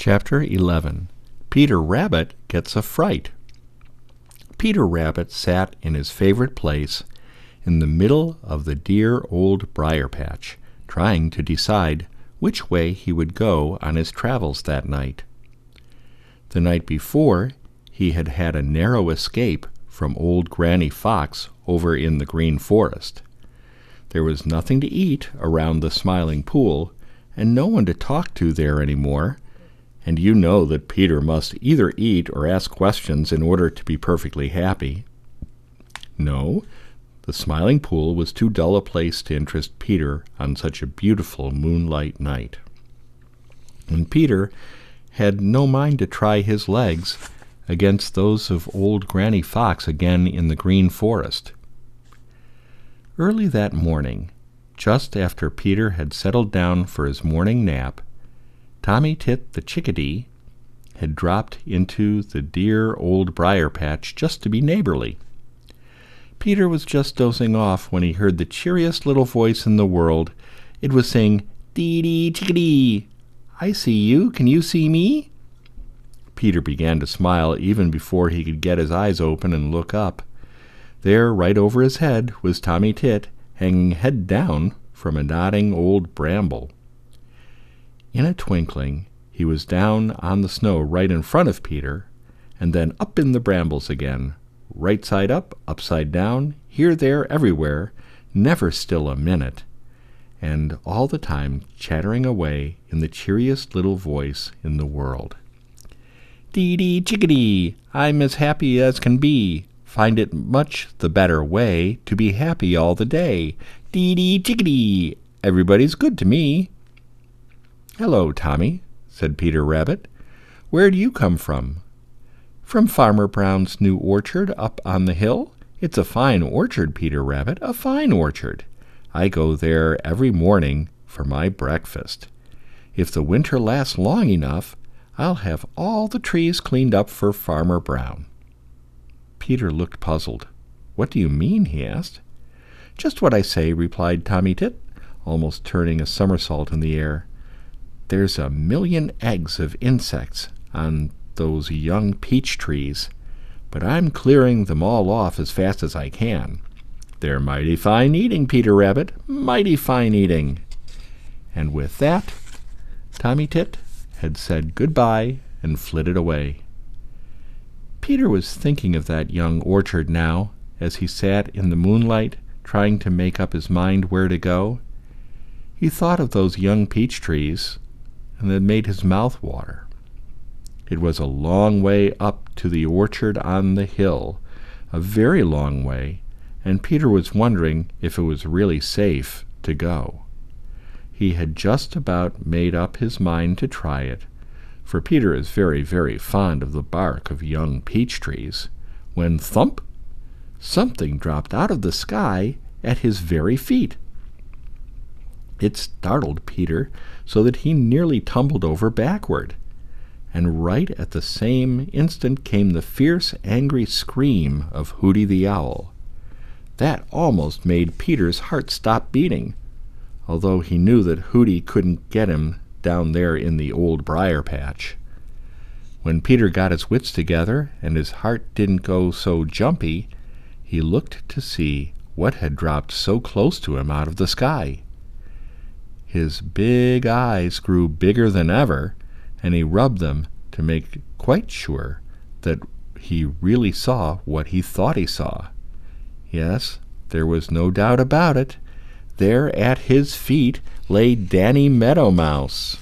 Chapter 11. Peter Rabbit Gets a Fright. Peter Rabbit sat in his favorite place in the middle of the dear old briar patch, trying to decide which way he would go on his travels that night. The night before, he had had a narrow escape from old Granny Fox over in the Green Forest. There was nothing to eat around the Smiling Pool, and no one to talk to there any more, and you know that Peter must either eat or ask questions in order to be perfectly happy. No, the Smiling Pool was too dull a place to interest Peter on such a beautiful moonlight night. And Peter had no mind to try his legs against those of old Granny Fox again in the Green Forest. Early that morning, just after Peter had settled down for his morning nap, Tommy Tit the chickadee had dropped into the dear old briar patch just to be neighborly. Peter was just dozing off when he heard the cheeriest little voice in the world. It was saying, "Dee-dee, chickadee, I see you. Can you see me?" Peter began to smile even before he could get his eyes open and look up. There, right over his head, was Tommy Tit, hanging head down from a nodding old bramble. In a twinkling, he was down on the snow right in front of Peter, and then up in the brambles again, right side up, upside down, here, there, everywhere, never still a minute, and all the time chattering away in the cheeriest little voice in the world. "Dee-dee, chickadee, I'm as happy as can be. Find it much the better way to be happy all the day. Dee-dee, chickadee, everybody's good to me." "Hello, Tommy," said Peter Rabbit. "Where do you come from?" "From Farmer Brown's new orchard up on the hill. It's a fine orchard, Peter Rabbit, a fine orchard. I go there every morning for my breakfast. If the winter lasts long enough, I'll have all the trees cleaned up for Farmer Brown." Peter looked puzzled. "What do you mean?" he asked. "Just what I say," replied Tommy Tit, almost turning a somersault in the air. "There's a million eggs of insects on those young peach trees, but I'm clearing them all off as fast as I can. They're mighty fine eating, Peter Rabbit, mighty fine eating." And with that, Tommy Tit had said good-bye and flitted away. Peter was thinking of that young orchard now, as he sat in the moonlight trying to make up his mind where to go. He thought of those young peach trees, and it made his mouth water. It was a long way up to the orchard on the hill, a very long way, and Peter was wondering if it was really safe to go. He had just about made up his mind to try it, for Peter is very, very fond of the bark of young peach trees, when thump! Something dropped out of the sky at his very feet. It startled Peter so that he nearly tumbled over backward, and right at the same instant came the fierce, angry scream of Hooty the Owl. That almost made Peter's heart stop beating, although he knew that Hooty couldn't get him down there in the old briar patch. When Peter got his wits together and his heart didn't go so jumpy, he looked to see what had dropped so close to him out of the sky. His big eyes grew bigger than ever, and he rubbed them to make quite sure that he really saw what he thought he saw. Yes, there was no doubt about it. There at his feet lay Danny Meadow Mouse.